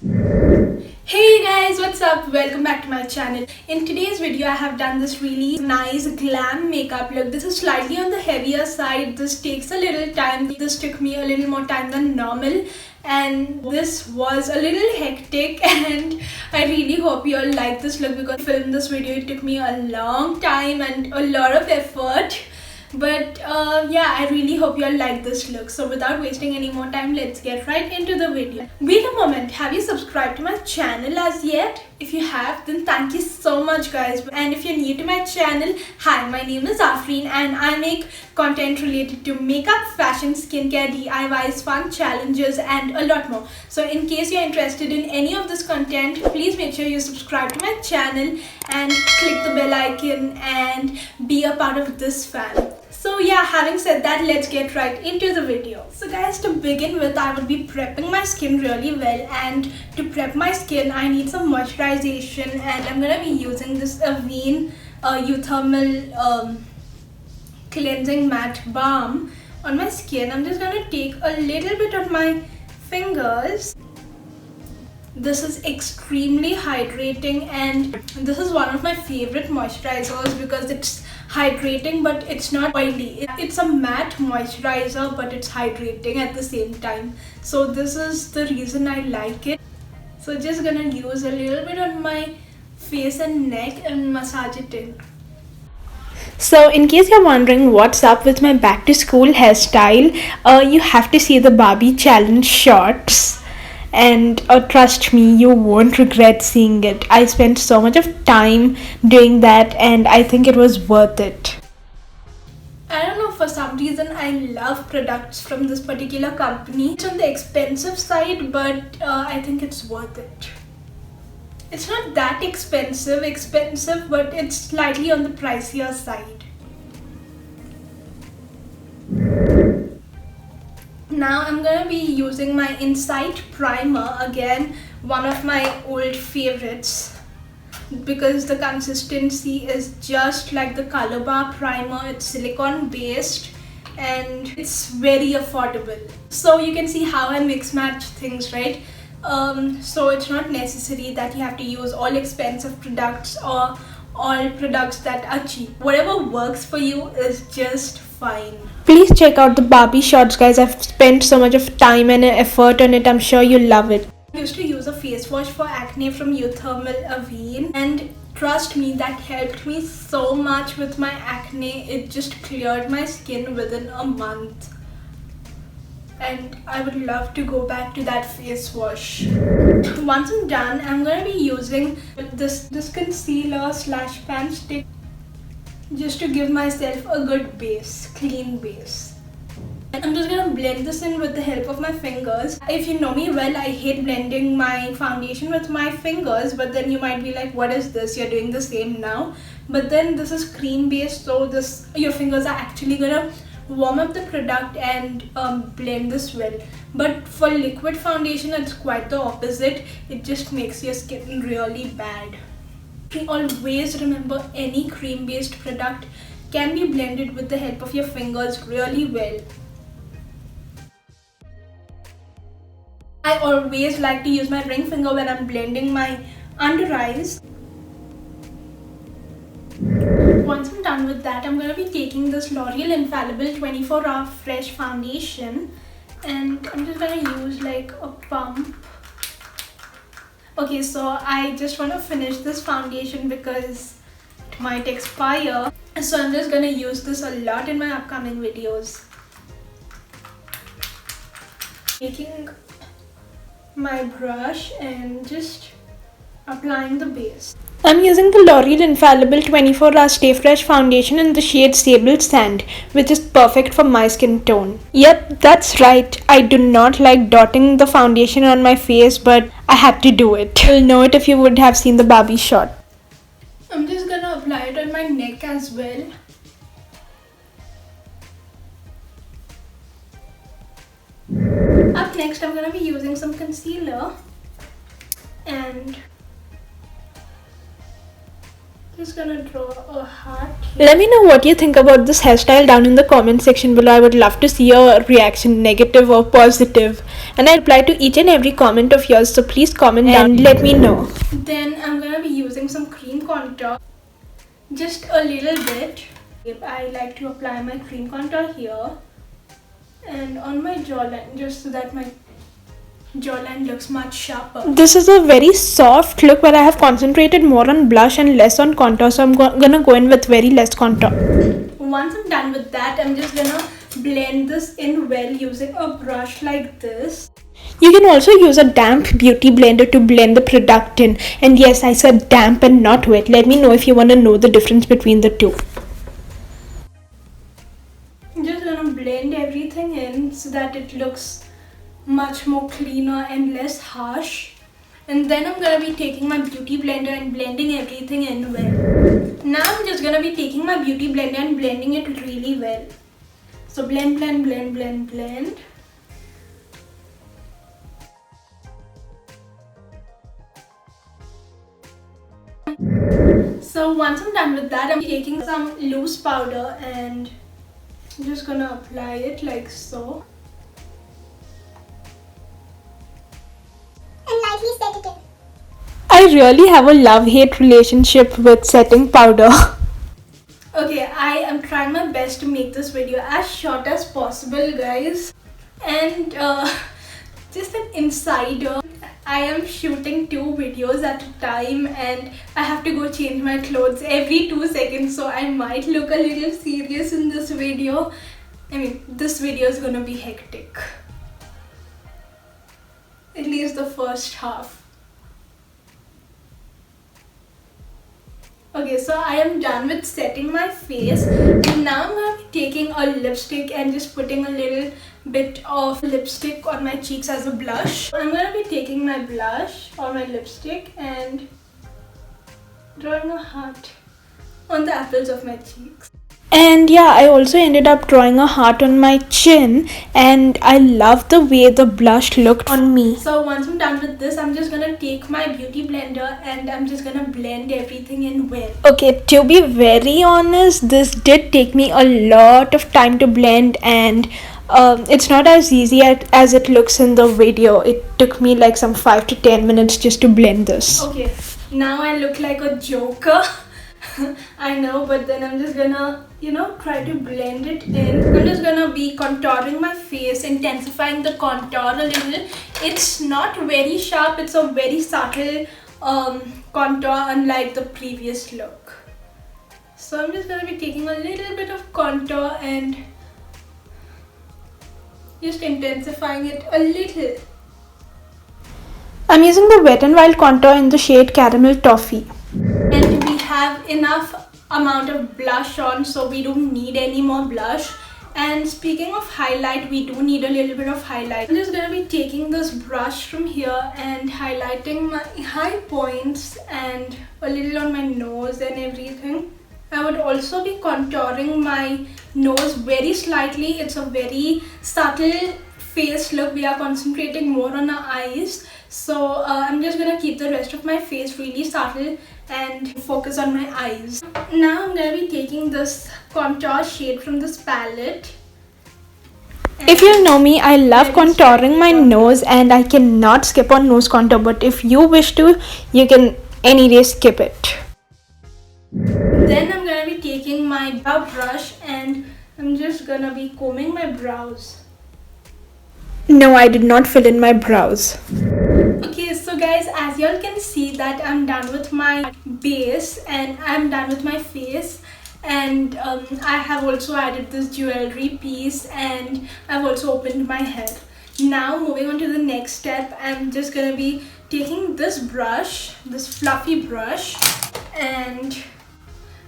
Hey guys, what's up? Welcome back to my channel. In today's video, I have done this really nice glam makeup look. This is slightly on the heavier side. This takes a little time. This took me a little more time than normal. And this was a little hectic and I really hope you all like this look because to film this video, it took me a long time and a lot of effort. But yeah, I really hope you all like this look. So without wasting any more time, let's get right into the video. Wait a moment, have you subscribed to my channel as yet? If you have, then thank you so much guys. And if you're new to my channel, hi, my name is Afreen and I make content related to makeup, fashion, skincare, DIYs, fun challenges and a lot more. So in case you're interested in any of this content, please make sure you subscribe to my channel and click the bell icon and be a part of this fam. So yeah, having said that, let's get right into the video. So guys, to begin with, I will be prepping my skin really well, and to prep my skin, I need some moisturization and I'm gonna be using this Avene Euthermal Cleansing Matte Balm on my skin. I'm just gonna take a little bit on my fingers. This is extremely hydrating and this is one of my favorite moisturizers because it's hydrating but it's not oily. It's a matte moisturizer but it's hydrating at the same time. So this is the reason I like it. So just gonna use a little bit on my face and neck and massage it in. So in case you're wondering what's up with my back to school hairstyle, you have to see the Barbie challenge shorts. And trust me, you won't regret seeing it. I spent so much of time doing that and I think it was worth it. I don't know, for some reason I love products from this particular company. It's on the expensive side, but I think it's worth it. It's not that expensive, but it's slightly on the pricier side. Now I'm gonna be using my Insight Primer, again one of my old favorites because the consistency is just like the Color Bar primer. It's silicone based and it's very affordable. So you can see how I mix match things, right? So it's not necessary that you have to use all expensive products or all products that are cheap. Whatever works for you is just fine. Please check out the Barbie shorts guys. I've spent so much of time and effort on it. I'm sure you'll love it. I used to use a face wash for acne from Euthermal Avene and trust me, that helped me so much with my acne. It just cleared my skin within a month. And I would love to go back to that face wash. Once I'm done, I'm going to be using this concealer / pan stick just to give myself a good base, clean base. And I'm just gonna blend this in with the help of my fingers. If you know me well, I hate blending my foundation with my fingers, but then you might be like, what is this? You're doing the same now. But then this is cream based, so your fingers are actually gonna warm up the product and blend this well. But for liquid foundation, it's quite the opposite. It just makes your skin really bad. Always remember, any cream based product can be blended with the help of your fingers really well. I always like to use my ring finger when I'm blending my under eyes. Once I'm done with that, I'm going to be taking this L'Oreal Infallible 24-Hour Fresh Foundation and I'm just going to use like a pump. Okay, so I just want to finish this foundation because it might expire. So I'm just going to use this a lot in my upcoming videos. Taking my brush and just applying the base. I'm using the L'Oreal Infallible 24-Hour Stay Fresh Foundation in the shade Sable Sand, which is perfect for my skin tone. Yep, that's right. I do not like dotting the foundation on my face, but I had to do it. You'll know it if you would have seen the Barbie shot. I'm just gonna apply it on my neck as well. Up next, I'm gonna be using some concealer and Just gonna draw a heart. Let me know what you think about this hairstyle down in the comment section below. I would love to see your reaction, negative or positive. And I reply to each and every comment of yours, so please comment down and let me know. Then I'm gonna be using some cream contour. Just a little bit. I like to apply my cream contour here and on my jawline, just so that my jawline looks much sharper. This is a very soft look, but I have concentrated more on blush and less on contour, so I'm gonna go in with very less contour. Once I'm done with that, I'm just gonna blend this in well using a brush like this. You can also use a damp beauty blender to blend the product in. And yes, I said damp and not wet. Let me know if you want to know the difference between the two. I'm just gonna blend everything in so that it looks much more cleaner and less harsh. And then I'm gonna be taking my beauty blender and blending everything in well. Now I'm just gonna be taking my beauty blender and blending it really well. So blend, blend, blend, blend, blend. So once I'm done with that, I'm taking some loose powder and I'm just gonna apply it like so. And lightly set it in. I really have a love-hate relationship with setting powder. Okay, I am trying my best to make this video as short as possible, guys. And just an insider, I am shooting 2 videos at a time and I have to go change my clothes every 2 seconds, so I might look a little serious in this video. I mean, this video is gonna be hectic. At least the first half. Okay, so I am done with setting my face and now I'm going to be taking a lipstick and just putting a little bit of lipstick on my cheeks as a blush. I'm going to be taking my blush or my lipstick and drawing a heart on the apples of my cheeks. And yeah, I also ended up drawing a heart on my chin, and I love the way the blush looked on me. So once I'm done with this, I'm just gonna take my beauty blender and I'm just gonna blend everything in well. Okay, to be very honest, this did take me a lot of time to blend, and it's not as easy as it looks in the video. It took me like some 5 to 10 minutes just to blend this. Okay, now I look like a joker. I know, but then I'm just gonna, try to blend it in. I'm just gonna be contouring my face, intensifying the contour a little. It's not very sharp, it's a very subtle contour, unlike the previous look. So I'm just gonna be taking a little bit of contour and just intensifying it a little. I'm using the Wet n Wild contour in the shade Caramel Toffee. And we have enough amount of blush on, so we don't need any more blush. And speaking of highlight, we do need a little bit of highlight. I'm just gonna be taking this brush from here and highlighting my high points and a little on my nose and everything. I would also be contouring my nose very slightly. It's a very subtle face look. We are concentrating more on our eyes. So I'm just gonna keep the rest of my face really subtle and focus on my eyes. Now I'm gonna be taking this contour shade from this palette. If you know me, I love contouring my nose and I cannot skip on nose contour, but if you wish to, you can any day skip it. Then I'm gonna be taking my brow brush and I'm just gonna be combing my brows. No, I did not fill in my brows. Okay, so guys, as y'all can see that I'm done with my base and I'm done with my face, and I have also added this jewelry piece and I've also opened my hair. Now moving on to the next step, I'm just gonna be taking this brush, this fluffy brush, and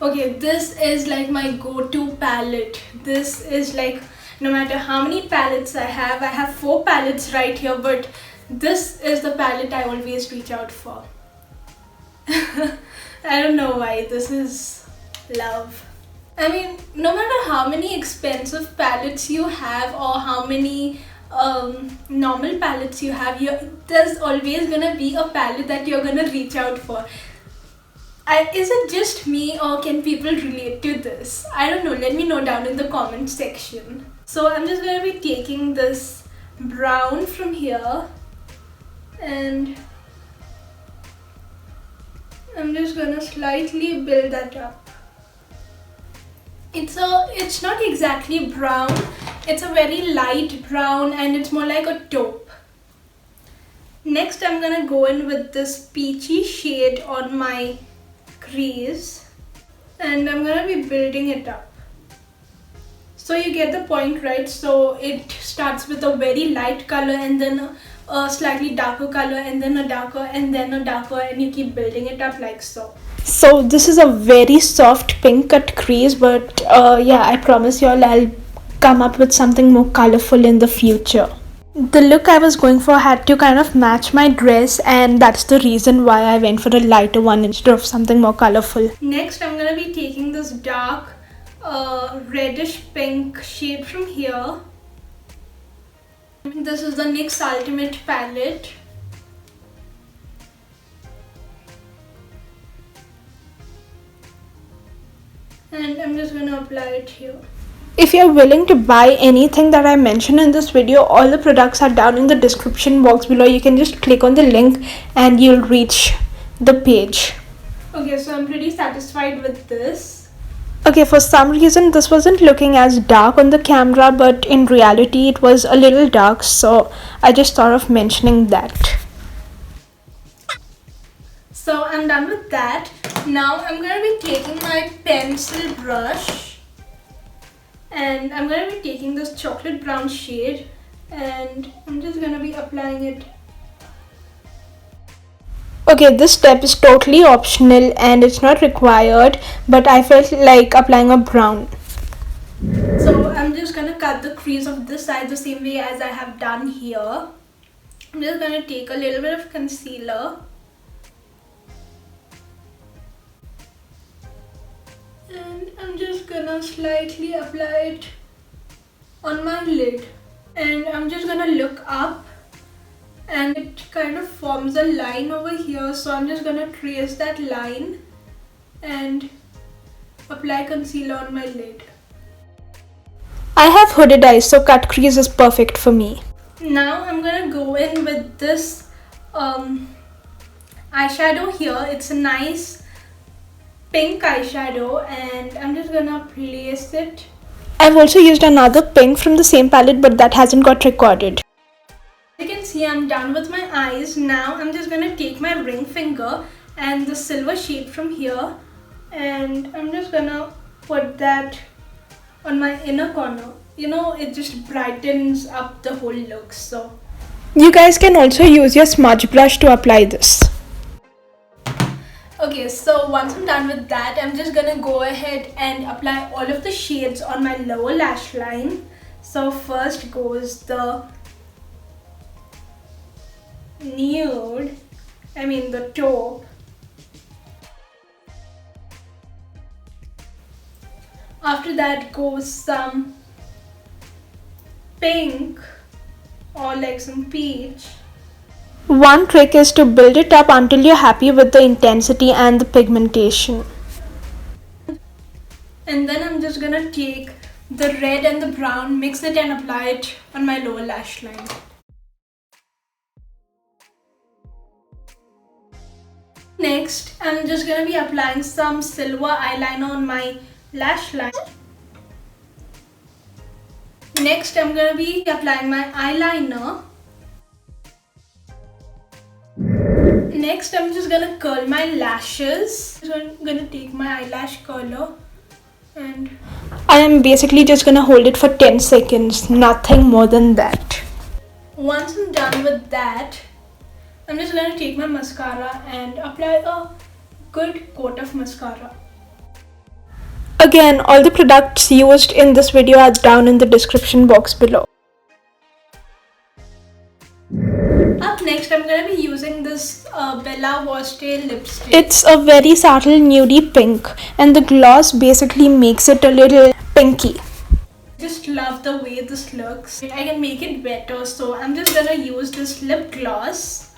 okay, this is like my go-to palette. This is like, no matter how many palettes I have 4 palettes right here, but this is the palette I always reach out for. I don't know why, this is love. I mean, no matter how many expensive palettes you have or how many normal palettes you have, there's always gonna be a palette that you're gonna reach out for. Is it just me or can people relate to this? I don't know, let me know down in the comment section. So I'm just going to be taking this brown from here and I'm just going to slightly build that up. It's not exactly brown, it's a very light brown and it's more like a taupe. Next I'm going to go in with this peachy shade on my crease and I'm gonna be building it up. So you get the point, right? So it starts with a very light color and then a slightly darker color and then a darker and then a darker, and you keep building it up like so. So this is a very soft pink cut crease, but yeah, I promise y'all I'll come up with something more colorful in the future. The look I was going for had to kind of match my dress, and that's the reason why I went for a lighter one instead of something more colorful. Next I'm going to be taking this dark reddish pink shade from here. This is the NYX Ultimate palette. And I'm just going to apply it here. If you're willing to buy anything that I mentioned in this video, all the products are down in the description box below. You can just click on the link and you'll reach the page. Okay, so I'm pretty satisfied with this. Okay, for some reason this wasn't looking as dark on the camera, but in reality it was a little dark, so I just thought of mentioning that. So I'm done with that. Now I'm going to be taking my pencil brush and I'm going to be taking this chocolate brown shade and I'm just going to be applying it. Okay, this step is totally optional and it's not required, but I felt like applying a brown. So I'm just going to cut the crease of this side the same way as I have done here. I'm just going to take a little bit of concealer and I'm just gonna slightly apply it on my lid, and I'm just gonna look up and it kind of forms a line over here, so I'm just gonna trace that line and apply concealer on my lid. I have hooded eyes, so cut crease is perfect for me. Now I'm gonna go in with this eyeshadow here. It's a nice pink eyeshadow and I'm just gonna place it. I've also used another pink from the same palette, but that hasn't got recorded. You can see I'm done with my eyes. Now I'm just gonna take my ring finger and the silver shade from here and I'm just gonna put that on my inner corner. You know, it just brightens up the whole look. So You guys can also use your smudge brush to apply this. okay, so once I'm done with that, I'm just gonna go ahead and apply all of the shades on my lower lash line. So first goes the nude, the taupe. After that goes some pink or like some peach. One trick is to build it up until you're happy with the intensity and the pigmentation. And then I'm just gonna take the red and the brown, mix it and apply it on my lower lash line. Next, I'm just gonna be applying some silver eyeliner on my lash line. Next, I'm gonna be applying my eyeliner. Next, I'm just gonna curl my lashes. So I'm gonna take my eyelash curler and I am basically just gonna hold it for 10 seconds, nothing more than that. once I'm done with that, I'm just gonna take my mascara and apply a good coat of mascara. Again, all the products used in this video are down in the description box below. Up next, I'm gonna be using this Bella Waste lipstick. It's a very subtle nudie pink, and the gloss basically makes it a little pinky. Just love the way this looks. I can make it better, so I'm just gonna use this lip gloss.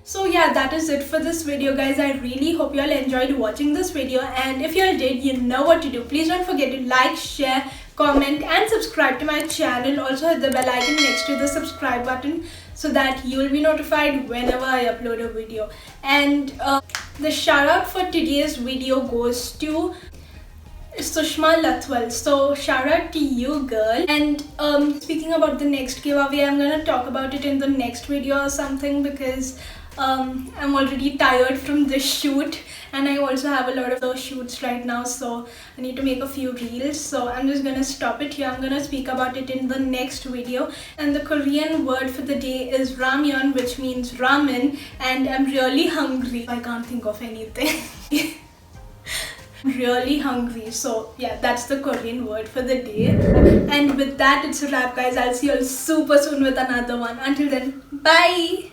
So yeah, that is it for this video, guys. I really hope you all enjoyed watching this video, and if you all did, you know what to do. Please don't forget to like, share, comment and subscribe to my channel. Also hit the bell icon next to the subscribe button so that you will be notified whenever I upload a video. And the shout out for today's video goes to Sushma Lathwal. So shout out to you, girl. And speaking about the next giveaway, I'm gonna talk about it in the next video or something, because I'm already tired from this shoot, and I also have a lot of those shoots right now, so I need to make a few reels. So I'm just gonna stop it here. I'm gonna speak about it in the next video. And the Korean word for the day is ramyeon, which means ramen, and I'm really hungry. I can't think of anything. Really hungry, so yeah, that's the Korean word for the day. And with that, it's a wrap, guys. I'll see you all super soon with another one. Until then, bye.